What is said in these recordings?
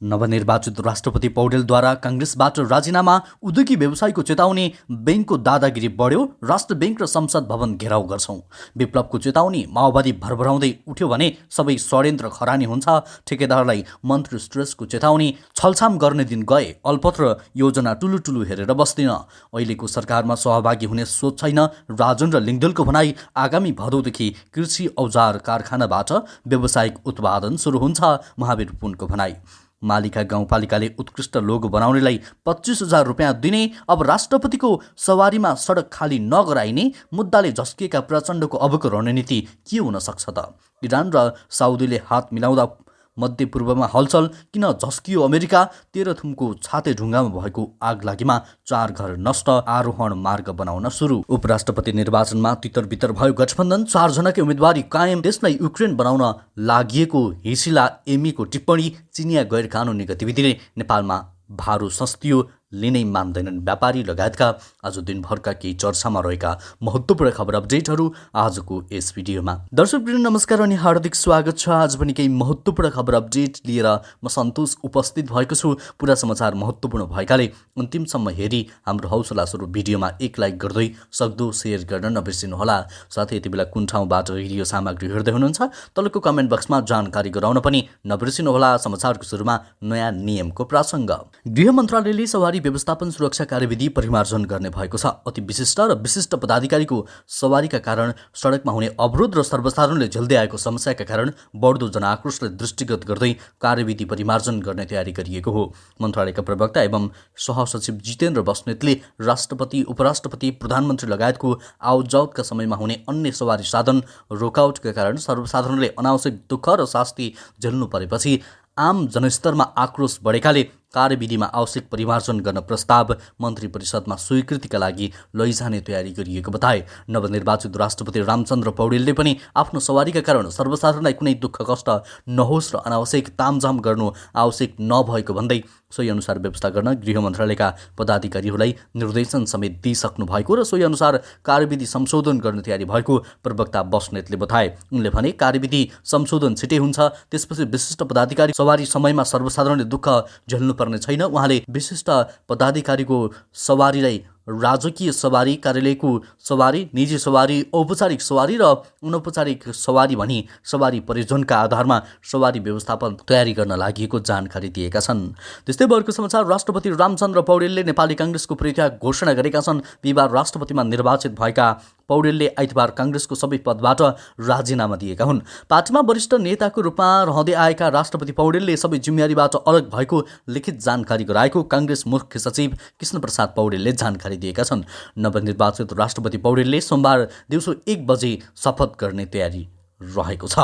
नवनिर्वाचित राष्ट्रपति पौडेलद्वारा कांग्रेसबाट राजीनामा, उद्योगी व्यवसायको चेतावनी, बैंकको दादागिरी बढ्यो, राष्ट्र बैंक र संसद भवन घेराउ गर्छौं। विप्लवको चेतावनी, माओवादी भरभराउँदै उठ्यो भने सबै षड्यन्त्र खरानी हुन्छ। ठेकेदारलाई मन्त्री स्ट्रेसको चेतावनी, छलछाम गर्ने दिन गए, अल्पत्र योजना टुलु हेरेर बस्दिन। अहिलेको सरकारमा सहभागी हुने सोच छैन। राजेन्द्र लिङदेलको भनाई, आगामी भदौदेखि कृषि औजार कारखानाबाट व्यावसायिक उत्पादन सुरु हुन्छ। महावीर पुनको भनाई, मालिका गाउँपालिकाले उत्कृष्ट लोगो बनाउनेलाई 25,000 रुपियाँ दिने, अब राष्ट्रपतिको सवारीमा सडक खाली नगराइने मुद्दाले झस्किएका प्रचण्डको अबको रणनीति के हुन सक्छ त? इरान र साउदीले हात मिलाउँदा मध्यपूर्वमा हलचल किन झस्कियो अमेरिका? तेह्रथुमको छाते ढुङ्गामा भएको आगलागीमा 4 घर नष्ट, आरोहण मार्ग बनाउन सुरु। उपराष्ट्रपति निर्वाचनमा तितरबितर भयो गठबन्धन, 4 जनाकै उम्मेदवारी कायम, देशलाई युक्रेन बनाउन लागिएको हिसिला एमीको टिप्पणी, चिनिया गैर कानुनी गतिविधिले नेपालमा भारू सस्तियो, लिनै मान्दैनन् व्यापारी लगायतका आज दिनभरका केही चर्चामा रहेका महत्त्वपूर्ण खबर अपडेटहरू आजको यस भिडियोमा। दर्शकवृन्द नमस्कार अनि हार्दिक स्वागत छ। आज पनि केही महत्त्वपूर्ण खबर अपडेट लिएर म सन्तोष उपस्थित भएको छु। पुरा समाचार महत्त्वपूर्ण भएकाले अन्तिमसम्म हेरी हाम्रो हौसला स्वरूप भिडियोमा एक लाइक गर्दै सक्दो सेयर गर्न नबिर्सिनुहोला। साथै यति बेला कुन ठाउँबाट भिडियो सामग्री हेर्दै हुनुहुन्छ तलको कमेन्ट बक्समा जानकारी गराउन पनि नबिर्सिनुहोला। समाचारको सुरुमा नयाँ नियमको प्रसङ्ग। गृह मन्त्रालयले सवारी व्यवस्थापन सुरक्षा कार्यविधि परिमार्जन गर्ने भएको छ। अति विशिष्ट र विशिष्ट पदाधिकारीको सवारीका कारण सडकमा हुने अवरोध र सर्वसाधारणले झेल्दै आएको समस्याका कारण बढ्दो जनआक्रोशलाई दृष्टिगत गर्दै कार्यविधि परिमार्जन गर्ने तयारी गरिएको हो। मन्त्रालयका प्रवक्ता एवं सहसचिव जितेन्द्र बस्नेतले राष्ट्रपति, उपराष्ट्रपति, प्रधानमन्त्री लगायतको आवतजावतका समयमा हुने अन्य सवारी साधन रोकावटका कारण सर्वसाधारणले अनावश्यक दुःख र शास्ति झेल्नु परेपछि आम जनस्तरमा आक्रोश बढेकाले कार्यविधिमा आवश्यक परिमार्जन गर्न प्रस्ताव मन्त्री परिषदमा स्वीकृतिका लागि लैजाने तयारी गरिएको बताए। नवनिर्वाचित राष्ट्रपति रामचन्द्र पौडेलले पनि आफ्नो सवारीका कारण सर्वसाधारणलाई कुनै दुःख कष्ट नहोस् र अनावश्यक तामझाम गर्नु आवश्यक नभएको भन्दै सोही अनुसार व्यवस्था गर्न गृह मन्त्रालयका पदाधिकारीहरूलाई निर्देशन समेत दिइसक्नु भएको र सोही अनुसार कार्यविधि संशोधन गर्ने तयारी भएको प्रवक्ता बस्नेतले बताए। उनले भने कार्यविधि संशोधन छिटै हुन्छ, त्यसपछि विशिष्ट पदाधिकारी सवारी समयमा सर्वसाधारणले दुःख झेल्नु पर्ने छैन। उहाँले विशिष्ट पदाधिकारीको सवारीलाई राजकीय सवारी, कार्यालयको सवारी, निजी सवारी, औपचारिक सवारी र अनौपचारिक सवारी भनी सवारी परियोजनाका आधारमा सवारी व्यवस्थापन तयारी गर्न लागि जानकारी दिएका छन्। त्यस्तै अर्को समाचार, राष्ट्रपति रामचन्द्र पौडेलले नेपाली कांग्रेसको परित्याग घोषणा गरेका छन्। बिहिबार राष्ट्रपतिमा निर्वाचित भएका पौडेलले आइतबार कांग्रेसको सबै पदबाट राजीनामा दिएका हुन्। पार्टीमा वरिष्ठ नेताको रूपमा रहँदै आएका राष्ट्रपति पौडेलले सबै जिम्मेवारीबाट अलग भएको लिखित जानकारी गराएको कांग्रेस मुख्य सचिव कृष्णप्रसाद पौडेलले जानकारी दिएका छन्। नवनिर्वाचित राष्ट्रपति पौडेलले सोमबार दिउँसो 1 बजे शपथ गर्ने तयारी रहेको छ।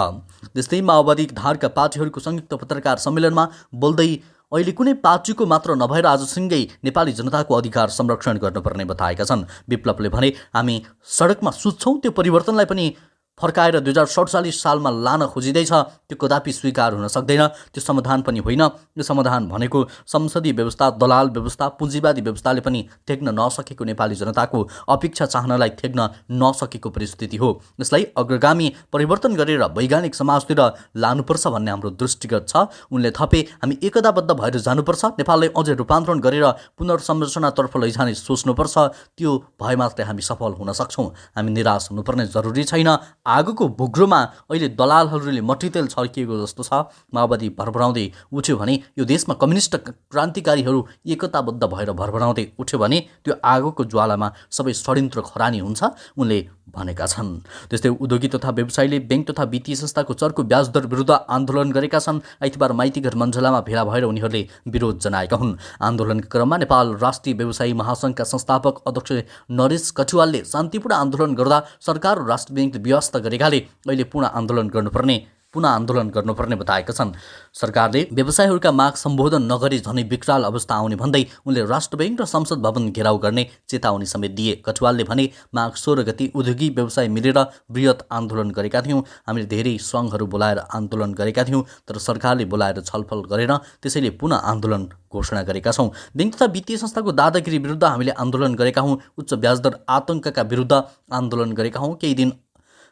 त्यस्तै माओवादी धारका पार्टीहरूको संयुक्त पत्रकार सम्मेलनमा बोल्दै अहिले कुनै पार्टीको मात्र नभएर आजसँगै नेपाली जनताको अधिकार संरक्षण गर्नुपर्ने बताएका छन्। विप्लवले भने, हामी सडकमा सुत्छौँ, त्यो परिवर्तनलाई पनि फर्काएर 2047 सालमा लान खोजिँदैछ। त्यो कदापि स्वीकार हुन सक्दैन, त्यो समाधान पनि होइन। यो समाधान भनेको संसदीय व्यवस्था, दलाल व्यवस्था, पुँजीवादी व्यवस्थाले पनि टेक्न नसकेको नेपाली जनताको अपेक्षा चाहनालाई टेक्न नसकेको परिस्थिति हो। यसलाई अग्रगामी परिवर्तन गरेर वैज्ञानिक समाजतिर लानुपर्छ भन्ने हाम्रो दृष्टिगत छ। उनले थपे, हामी एकताबद्ध भएर जानुपर्छ, नेपाललाई अझै रूपान्तरण गरेर पुनर्संरचनातर्फ लैजाने सोच्नुपर्छ। त्यो भए मात्रै हामी सफल हुन सक्छौँ। हामी निराश हुनुपर्ने जरुरी छैन। आगोको भुग्रोमा अहिले दलालहरूले मट्टीतेल छर्किएको जस्तो छ। माओवादी भरभराउँदै उठ्यो भने, यो देशमा कम्युनिस्ट क्रान्तिकारीहरू एकताबद्ध भएर भरभराउँदै उठ्यो भने त्यो आगोको ज्वालामा सबै षड्यन्त्र खरानी हुन्छ, उनले भनेका छन्। त्यस्तै उद्योगी तथा व्यवसायीले बैंक तथा वित्तीय संस्थाको चर्को ब्याज दर विरुद्ध आन्दोलन गरेका छन्। आइतबार माइतीघर मञ्झलामा भेला भएर उनीहरूले विरोध जनाएका हुन्। आन्दोलनका क्रममा नेपाल राष्ट्रिय व्यवसायी महासङ्घका संस्थापक अध्यक्ष नरेश कटुवालले शान्तिपूर्ण आन्दोलन गर्दा सरकार र राष्ट्र बैंकले व्यवस्था गरेकाले अहिले पुनः आन्दोलन गर्नुपर्ने बताएका छन्। सरकारले व्यवसायीहरूका माग सम्बोधन नगरी झनै विकराल अवस्था आउने भन्दै उनले राष्ट्र बैंक र संसद भवन घेराउ गर्ने चेतावनी समेत दिए। कटुवालले भने, माघ 16 गति उद्योगी व्यवसाय मिलेर बृहत आन्दोलन गरेका थियौँ। हामीले धेरै सङ्घहरू बोलाएर आन्दोलन गरेका थियौँ, तर सरकारले बोलाएर छलफल गरेन, त्यसैले पुनः आन्दोलन घोषणा गरेका छौँ। बैंक तथा वित्तीय संस्थाको दादागिरी विरुद्ध हामीले आन्दोलन गरेका हौँ। उच्च ब्याजदर आतंकका विरुद्ध आन्दोलन गरेका हौँ। केही दिन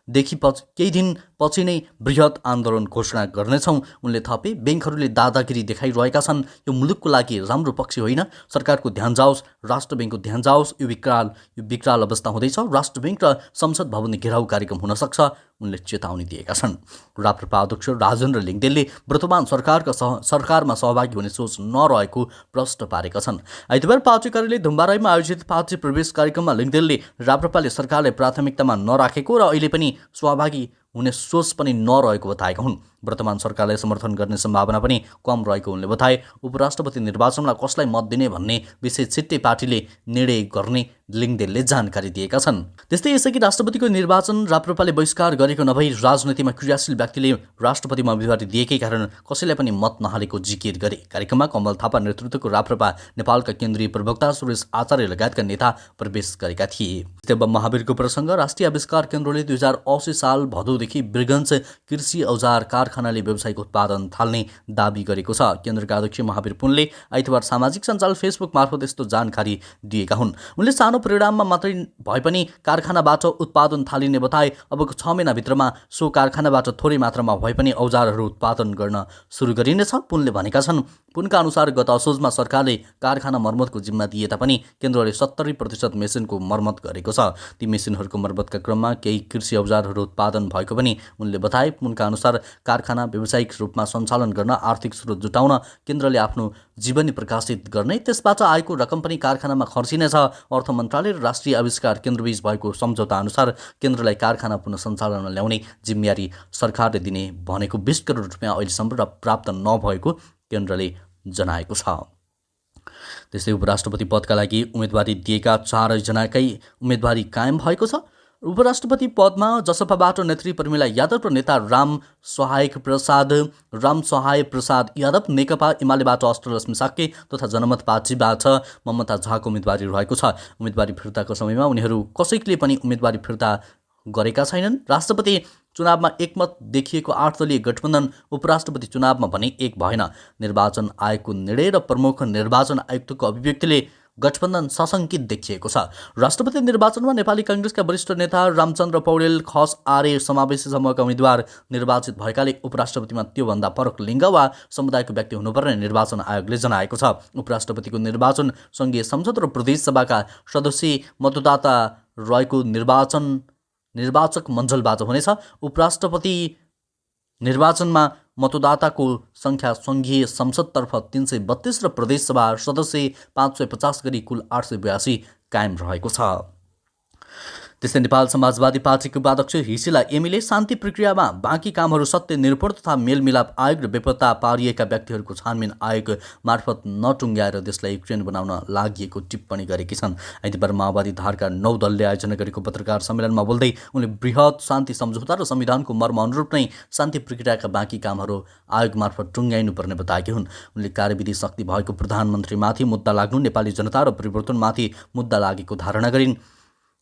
केही दिन पछि नै बृहत आन्दोलन घोषणा गर्नेछौँ उनले थपे। ब्याङ्कहरूले दादागिरी देखाइरहेका छन्, यो मुलुकको लागि राम्रो पक्ष होइन। सरकारको ध्यान जाओस्, राष्ट्र ब्याङ्कको ध्यान जाओस्। यो विकराल अवस्था हुँदैछ। राष्ट्र ब्याङ्क र संसद भवन घेराउ कार्यक्रम हुन सक्छ, उनले चेतावनी दिएका छन्। राप्रपा अध्यक्ष राजेन्द्र लिङदेनले वर्तमान सरकारमा सहभागी हुने सोच नरहेको प्रश्न पारेका छन्। आइतबार पार्टी कार्यालय धुम्बाराईमा आयोजित पार्टी प्रवेश कार्यक्रममा लिङदेनले राप्रपाले सरकारलाई प्राथमिकतामा नराखेको र अहिले पनि सहभागी हुने सोच पनि नरहेको बताएका हुन्। वर्तमान सरकारलाई समर्थन गर्ने सम्भावना पनि कम रहेको उनले बताए। उपराष्ट्रपति निर्वाचनमा कसलाई मत दिने भन्ने विषय छिट्टै पार्टीले निर्णय गर्ने लिङदेनले जानकारी दिएका छन्। त्यस्तै यसअघि राष्ट्रपतिको निर्वाचन राप्रपाले बहिष्कार गरेको नभई राजनीतिमा क्रियाशील व्यक्तिले राष्ट्रपतिमा उम्मेदवारी दिएकै कारण कसैलाई पनि मत नहालेको जिकिर गरे। कार्यक्रममा कमल थापा नेतृत्वको राप्रपा नेपालका केन्द्रीय प्रवक्ता सुरेश आचार्य लगायतका नेता प्रवेश गरेका थिए। जब महावीरको प्रसङ्ग राष्ट्रिय आविष्कार केन्द्रले 2080 साल भदौदेखि वीरगञ्ज कृषि औजार कारखानाले व्यावसायिक उत्पादन थाल्ने दाबी गरेको छ। केन्द्रका अध्यक्ष महावीर पुनले आइतबार सामाजिक सञ्जाल फेसबुक मार्फत यस्तो जानकारी दिएका हुन्। उनले सानो परिणाममा मात्रै भए पनि कारखानाबाट उत्पादन थालिने बताए। अबको 6 महिनाभित्रमा सो कारखानाबाट थोरै मात्रामा भए पनि औजारहरू उत्पादन गर्न सुरु गरिनेछ, पुनले भनेका छन्। पुनका अनुसार गत असोजमा सरकारले कारखाना मर्मतको जिम्मा दिए तापनि केन्द्रले 70% मेसिनको मर्मत गरेको छ। ती मेसिनहरूको मर्मतका क्रममा केही कृषि औजारहरू उत्पादन भएको पनि उनले बताए। पुनका अनुसार कारखाना व्यावसायिक रूपमा सञ्चालन गर्न आर्थिक स्रोत जुटाउन केन्द्रले आफ्नो जीवनी प्रकाशित गर्ने, त्यसबाट आएको रकम पनि कारखानामा खर्चिनेछ। अर्थ मन्त्रालय र राष्ट्रिय आविष्कार केन्द्रबीच भएको सम्झौता अनुसार केन्द्रलाई कारखाना पुनः सञ्चालनमा ल्याउने जिम्मेवारी सरकारले दिने भनेको 20 करोड रुपियाँ अहिलेसम्म प्राप्त नभएको केन्द्रले जनाएको छ। त्यस्तै उपराष्ट्रपति पदका लागि उम्मेदवारी दिएका 4 जनाकै उम्मेदवारी कायम भएको छ। उपराष्ट्रपति पदमा जसपाबाट नेत्री प्रमिला यादव र नेता राम सहाय प्रसाद यादव, नेकपा एमालेबाट अष्टलक्ष्मी साक्य तथा जनमत पार्टीबाट ममता झाको उम्मेदवारी रहेको छ। उम्मेदवारी फिर्ताको समयमा उनीहरू कसैले पनि उम्मेदवारी फिर्ता गरेका छैनन्। राष्ट्रपति चुनावमा एकमत देखिएको 8 दलीय गठबन्धन उपराष्ट्रपति चुनावमा भने एक भएन। निर्वाचन आयोगको निर्णय र प्रमुख निर्वाचन आयुक्तको अभिव्यक्तिले गठबन्धन सशङ्कित देखिएको छ। राष्ट्रपति निर्वाचनमा नेपाली काङ्ग्रेसका वरिष्ठ नेता रामचन्द्र पौडेल, खस आर्य समावेशी समूहका उम्मेद्वार निर्वाचित भएकाले उपराष्ट्रपतिमा त्योभन्दा फरक लिङ्ग वा समुदायको व्यक्ति हुनुपर्ने निर्वाचन आयोगले जनाएको छ। उपराष्ट्रपतिको निर्वाचन सङ्घीय संसद र प्रदेशसभाका सदस्य मतदाता रहेको निर्वाचक मण्डलबाट हुनेछ। उपराष्ट्रपति निर्वाचनमा मतदाताको सङ्ख्या सङ्घीय संसदतर्फ 332 र प्रदेशसभा सदस्य 550 गरी कुल 882 कायम रहेको छ। त्यस्तै नेपाल समाजवादी पार्टीको उपाध्यक्ष हिसिला एमीले शान्ति प्रक्रियामा बाँकी कामहरू सत्य निरूपण तथा मेलमिलाप आयोग र बेपत्ता पारिएका व्यक्तिहरूको छानबिन आयोग मार्फत नटुङ्ग्याएर देशलाई युक्रेन बनाउन लागि टिप्पणी गरेकी छन्। आइतबार माओवादी धारका 9 दलले आयोजना गरेको पत्रकार सम्मेलनमा बोल्दै उनले बृहत शान्ति सम्झौता र संविधानको मर्म अनुरूप नै शान्ति प्रक्रियाका बाँकी कामहरू आयोग मार्फत टुङ्ग्याइनुपर्ने बताएकी हुन्। उनले कार्यविधि शक्ति भएको प्रधानमन्त्रीमाथि मुद्दा लाग्नु, नेपाली जनता र परिवर्तनमाथि मुद्दा लागेको धारणा गरिन्।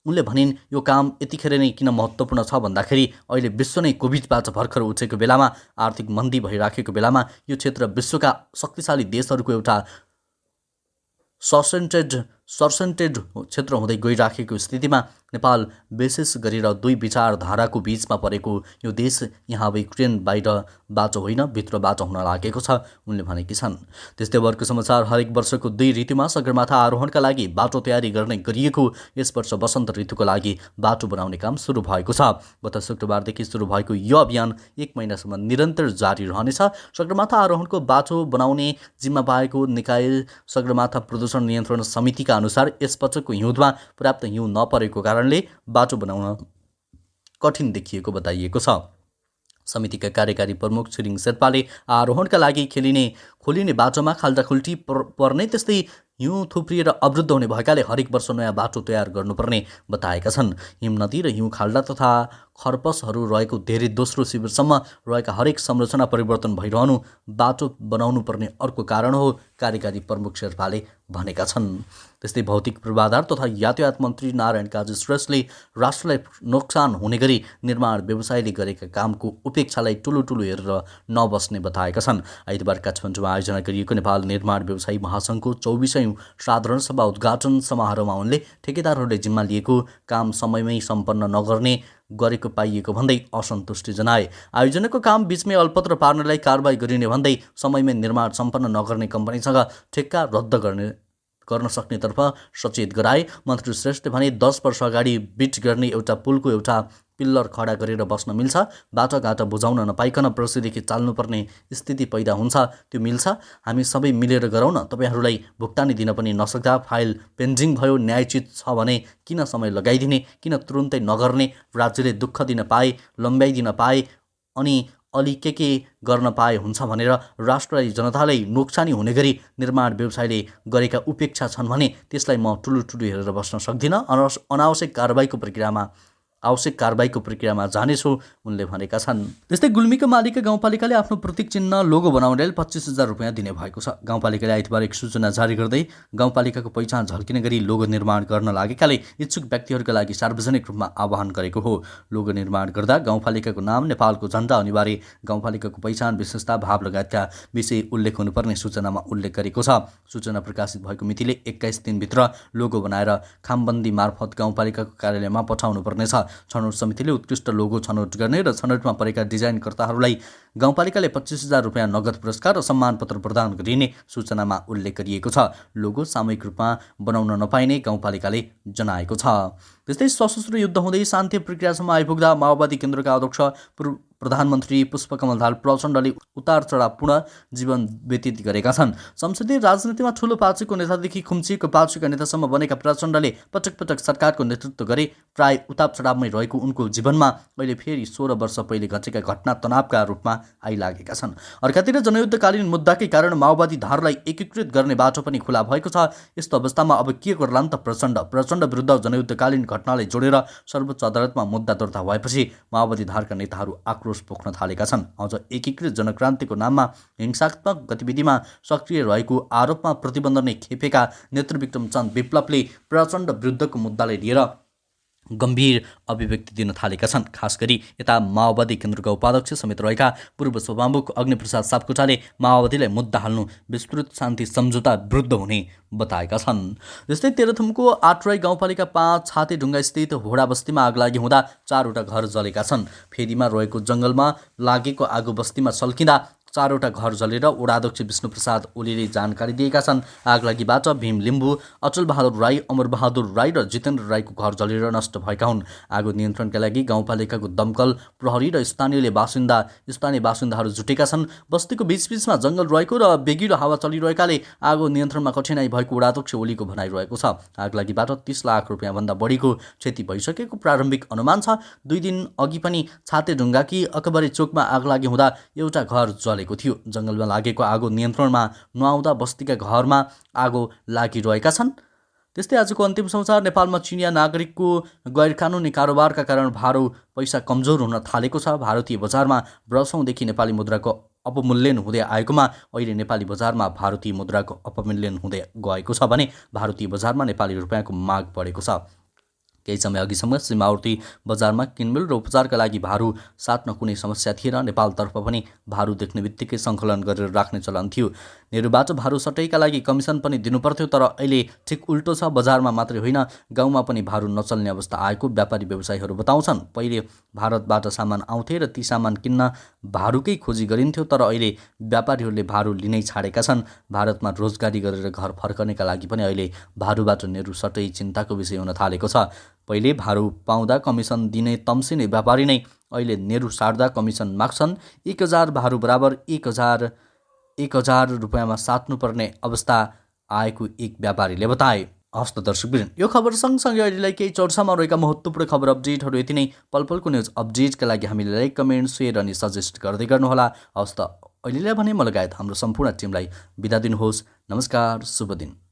उनले भनिन्, यो काम यतिखेर नै किन महत्त्वपूर्ण छ भन्दाखेरि अहिले विश्व नै कोभिडबाट भर्खर उठेको बेलामा, आर्थिक मन्दी भइराखेको बेलामा यो क्षेत्र विश्वका शक्तिशाली देशहरूको एउटा सर्सेन्टेड क्षेत्र हुँदै गइराखेको स्थितिमा नेपाल विशेष गरेर 2 विचारधाराको बीचमा परेको यो देश यहाँ अब युक्रेन बाहिरबाट होइन भित्रबाट हुन लागेको छ, उनले भनेकी छन्। त्यस्तै वर्गको समाचार। हरेक वर्षको 2 ऋतुमा सगरमाथा आरोहणका लागि बाटो तयारी गर्ने गरिएको यस वर्ष वसन्त ऋतुको लागि बाटो बनाउने काम सुरु भएको छ। गत शुक्रबारदेखि सुरु भएको यो अभियान 1 महिनासम्म निरन्तर जारी रहनेछ। सगरमाथा आरोहणको बाटो बनाउने जिम्मा पाएको निकाय सगरमाथा प्रदूषण नियन्त्रण समितिका अनुसार यस पटकको हिउँदमा पर्याप्त हिउँ नपरेको कारणले बाटो बनाउन कठिन देखिएको बताइएको छ। समितिका कार्यकारी प्रमुख छिरिङ शेर्पाले आरोहणका लागि खोलिने बाटोमा खाल्डाखुल्टी पर्ने, त्यस्तै हिउँ थुप्रिएर अवरुद्ध हुने भएकाले हरेक वर्ष नयाँ बाटो तयार गर्नुपर्ने बताएका छन्। हिम नदी र हिउँ खाल्डा तथा खरपसहरू रहेको धेरै दोस्रो शिविरसम्म रहेका हरेक संरचना परिवर्तन भइरहनु बाटो बनाउनु पर्ने अर्को कारण हो, कार्यकारी प्रमुख शेर्पाले भनेका छन्। त्यस्तै भौतिक पूर्वाधार तथा यातायात मन्त्री नारायण काजी श्रेष्ठले राष्ट्रलाई नोक्सान हुने गरी निर्माण व्यवसायले गरेका कामको उपेक्षालाई टुलुटुलु हेरेर नबस्ने बताएका छन्। आइतबार काठमाडौँमा आयोजना गरिएको नेपाल निर्माण व्यवसायी महासङ्घको 24औं साधारण सभा उद्घाटन समारोहमा उनले ठेकेदारहरूले जिम्मा लिएको काम समयमै सम्पन्न नगर्ने गरेको पाइएको भन्दै असन्तुष्टि जनाए। आयोजनाको काम बीचमै अल्पत्र पार्नलाई कारबाही गरिने भन्दै समयमै निर्माण सम्पन्न नगर्ने कम्पनीसँग ठेक्का रद्द गर्न सक्नेतर्फ सचेत गराए। मन्त्री श्रेष्ठले भने 10 वर्ष अगाडि बिट गर्ने एउटा पुलको एउटा पिल्लर खडा गरेर बस्न मिल्छ। बाटोघाटो बुझाउन नपाइकन पर्सीदेखि चाल्नुपर्ने स्थिति पैदा हुन्छ, त्यो मिल्छ। हामी सबै मिलेर गरौँ न। तपाईँहरूलाई भुक्तानी दिन पनि नसक्दा फाइल पेन्डिङ भयो, न्यायोचित छ भने किन समय लगाइदिने, किन तुरुन्तै नगर्ने? राज्यले दुःख दिन पाए, लम्ब्याइदिन पाए अनि अलि के गर्न पाए हुन्छ भनेर राष्ट्रलाई जनतालाई नोक्सानी हुने गरी निर्माण व्यवसायले गरेका उपेक्षा छन् भने त्यसलाई म ठुलो हेरेर बस्न सक्दिनँ। अनावश्यक कारबाहीको प्रक्रियामा जानेछु, उनले भनेका छन्। त्यस्तै गुल्मीका मालिका गाउँपालिकाले आफ्नो प्रतीक चिन्ह लोगो बनाउनेलाई 25,000 रुपियाँ दिने भएको छ। गाउँपालिकाले आइतबार एक सूचना जारी गर्दै गाउँपालिकाको पहिचान झल्किने गरी लोगो निर्माण गर्न लागेकाले इच्छुक व्यक्तिहरूका लागि सार्वजनिक रूपमा आह्वान गरेको हो। लोगो निर्माण गर्दा गाउँपालिकाको नाम, नेपालको झण्डा, अनिवार्य गाउँपालिकाको पहिचान, विशेषता, भाव लगायतका विषय उल्लेख हुनुपर्ने सूचनामा उल्लेख गरेको छ। सूचना प्रकाशित भएको मितिले 21 दिनभित्र लोगो बनाएर खामबन्दी मार्फत गाउँपालिकाको कार्यालयमा पठाउनु पर्नेछ। छनौट समितिले उत्कृष्ट लोगो छनौट गर्ने र छनौटमा परेका डिजाइनकर्ताहरूलाई गाउँपालिकाले 25,000 रुपियाँ नगद पुरस्कार र सम्मानपत्र प्रदान गरिने सूचनामा उल्लेख गरिएको छ। लोगो सामूहिक रूपमा बनाउन नपाइने गाउँपालिकाले जनाएको छ। त्यस्तै सशस्त्र युद्ध हुँदै शान्ति प्रक्रियासम्म आइपुग्दा माओवादी केन्द्रका अध्यक्ष प्रधानमन्त्री पुष्पकमल दाहाल प्रचण्डले उतार चढावपूर्ण जीवन व्यतीत गरेका छन्। संसदीय राजनीतिमा ठूलो पार्टीको नेतादेखि खुम्चिएको पार्टीका नेतासम्म बनेका प्रचण्डले पटक पटक सरकारको नेतृत्व गरे। प्राय उतार चढावमै रहेको उनको जीवनमा अहिले फेरि 16 वर्ष पहिले घटेका घटना तनावका रूपमा आइलागेका छन्। अर्कातिर जनयुद्धकालीन मुद्दाकै कारण माओवादी धारलाई एकीकृत गर्ने बाटो पनि खुला भएको छ। यस्तो अवस्थामा अब के गर्लान् त प्रचण्ड विरुद्ध जनयुद्धकालीन घटनालाई जोडेर सर्वोच्च अदालतमा मुद्दा दर्ता भएपछि माओवादी धारका नेताहरू आक्रोश पोख्न थालेका छन्। अझ एकीकृत जनक्रान्तिको नाममा हिंसात्मक गतिविधिमा सक्रिय रहेको आरोपमा प्रतिबन्ध नै खेपेका नेत्र विक्रम चन्द विप्लवले प्रचण्ड विरुद्धको मुद्दालाई लिएर गम्भीर अभिव्यक्ति दिन थालेका छन्। खास गरी यता माओवादी केन्द्रका उपाध्यक्ष समेत रहेका पूर्व सभामुख अग्निप्रसाद सापकोटाले माओवादीलाई मुद्दा हाल्नु विस्तृत शान्ति सम्झौता विरुद्ध हुने बताएका छन्। जस्तै तेह्रथुमको 8 राई गाउँपालिका 5 छातेढुङ्गा स्थित होडा बस्तीमा आग लागि हुँदा 4वटा घर जलेका छन्। फेदीमा रहेको जङ्गलमा लागेको आगो बस्तीमा सल्किँदा 4वटा घर जलेर वडाध्यक्ष विष्णुप्रसाद ओलीले जानकारी दिएका छन्। आगलागीबाट भीम लिम्बू, अचल बहादुर राई, अमर बहादुर राई र जितेन्द्र राईको घर जलेर नष्ट भएका हुन्। आगो नियन्त्रणका लागि गाउँपालिकाको दमकल, प्रहरी र स्थानीय बासिन्दाहरू जुटेका छन्। बस्तीको बीचबीचमा जङ्गल रहेको र बेगिलो हावा चलिरहेकाले आगो नियन्त्रणमा कठिनाई भएको वडाध्यक्ष ओलीको भनाइरहेको छ। आगलागीबाट 30 लाख रुपियाँभन्दा बढीको क्षति भइसकेको प्रारम्भिक अनुमान छ। 2 दिन अघि पनि छातेढुङ्गाकी अकबरी चोकमा आगलागी हुँदा एउटा घर जलेको थियो। जङ्गलमा लागेको आगो नियन्त्रणमा नआउँदा बस्तीका घरमा आगो लागिरहेका छन्। त्यस्तै आजको अन्तिम समाचार। नेपालमा चिनिया नागरिकको गैरकानुनी कारोबारका कारण भारो पैसा कमजोर हुन थालेको छ। भारतीय बजारमा वर्षौंदेखि नेपाली मुद्राको अपमूल्यन हुँदै आएकोमा अहिले नेपाली बजारमा भारतीय मुद्राको अपमूल्यन हुँदै गएको छ भने भारतीय बजारमा नेपाली रुपियाँको माग बढेको छ। केही समय अघिसम्म सीमावर्ती बजारमा किनमेल र उपचारका लागि भारू साट्न कुनै समस्या थिएन। नेपालतर्फ पनि भारू देख्ने बित्तिकै सङ्कलन गरेर राख्ने चलन थियो। नेरुबाट भारू सटैका लागि कमिसन पनि दिनुपर्थ्यो। तर अहिले ठिक उल्टो छ। बजारमा मात्रै होइन, गाउँमा पनि भारू नचल्ने अवस्था आएको व्यापारी व्यवसायीहरू बताउँछन्। पहिले भारतबाट सामान आउँथे र ती सामान किन्न भारूकै खोजी गरिन्थ्यो, तर अहिले व्यापारीहरूले भारू लिनै छाडेका छन्। भारतमा रोजगारी गरेर घर फर्कनेका लागि पनि अहिले भारूबाट नेरु सटै चिन्ताको विषय हुन थालेको छ। पहिले भारू पाउँदा कमिसन दिने तम्सिने व्यापारी नै अहिले नेरु साट्दा कमिसन माग्छन्। 1000 भारू बराबर 1000 रुपियाँमा साट्नुपर्ने अवस्था आएको एक व्यापारीले बताए। हस्त दर्शकवृन्द, यो खबर सँगसँगै अहिलेलाई केही चर्चामा रहेका महत्त्वपूर्ण खबर अपडेटहरू यति नै। पलपलको न्युज अपडेटका लागि हामीले लाइक, कमेन्ट, सेयर अनि सजेस्ट गर्दै गर्नुहोला। हस्त अहिलेलाई भने म लगायत हाम्रो सम्पूर्ण टिमलाई बिदा दिनुहोस्। नमस्कार, शुभ दिन।